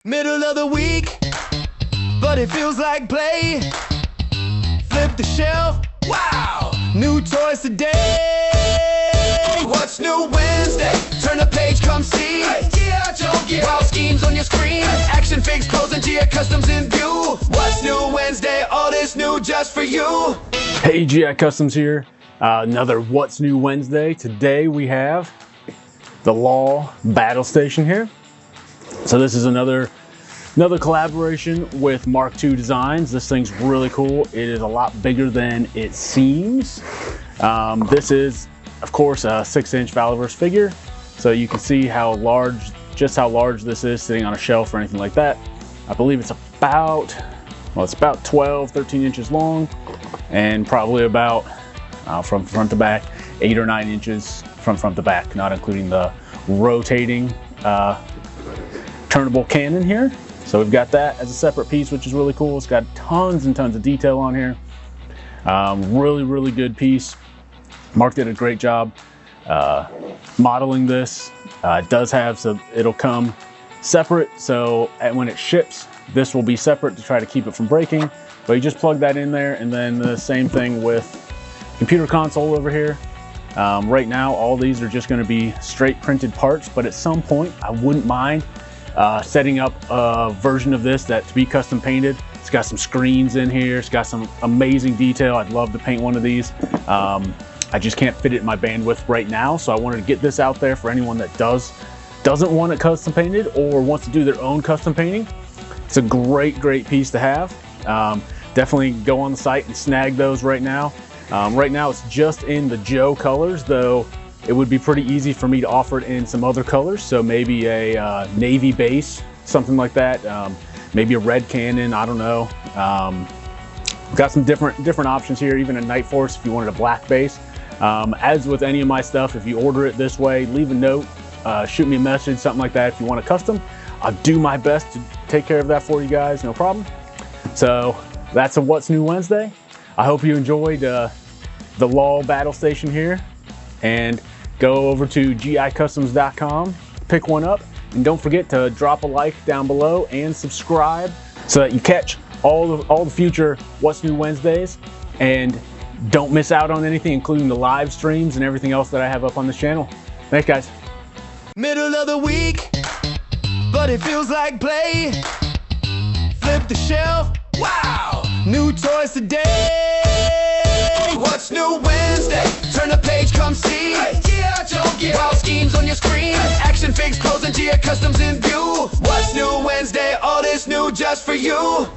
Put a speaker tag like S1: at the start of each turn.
S1: Middle of the week, but it feels like play. Flip the shelf, wow, new toys today. What's new Wednesday? Turn the page, come see. Gijoe, wild schemes on your screen. Action figures posing, Gijoe Customs in view. What's new Wednesday? All this new just for you.
S2: Hey, Gijoe Customs here. Another What's New Wednesday. Today we have the Law Battle Station here. So this is another collaboration with Mark II Designs. This thing's really cool. It is a lot bigger than it seems. This is, of course, a 6-inch Vallejo figure. So you can see how large, just how large this is sitting on a shelf or anything like that. I believe it's about, well, it's about 12, 13 inches long and probably about, from front to back, 8 or 9 inches from front to back, not including the rotating turnable cannon here. So we've got that as a separate piece, which is really cool. It's got tons and tons of detail on here. Really good piece. Mark did a great job modeling this. It does have, so it'll come separate. So when it ships, this will be separate to try to keep it from breaking. But you just plug that in there, and then the same thing with computer console over here. Right now, all these are just going to be straight printed parts, but at some point, I wouldn't mind setting up a version of this that to be custom painted. It's got some screens in here. It's got some amazing detail. I'd love to paint one of these. I just can't fit it in my bandwidth right now, so I wanted to get this out there for anyone that doesn't want it custom painted or wants to do their own custom painting. It's a great piece to have. Definitely go on the site and snag those right now. Right now it's just in the Gijoe colors, though it would be pretty easy for me to offer it in some other colors. So maybe a navy base, something like that. Maybe a red cannon, I don't know. Got some different options here, even a Night Force if you wanted a black base. As with any of my stuff, if you order it this way, leave a note, shoot me a message, something like that if you want a custom. I'll do my best to take care of that for you guys, no problem. So that's a What's New Wednesday. I hope you enjoyed the Law Battle Station here, and go over to gicustoms.com, pick one up, and don't forget to drop a like down below and subscribe so that you catch all the future What's New Wednesdays and don't miss out on anything, including the live streams and everything else that I have up on this channel. Thanks, guys.
S1: Middle of the week, but it feels like play. Flip the shelf, wow, new toys today. What's new Wednesday? Turn the page, come see. Gijoe, wild schemes on your screen. Action figures posing, Gijoe Customs in view. What's new Wednesday? All this new just for you.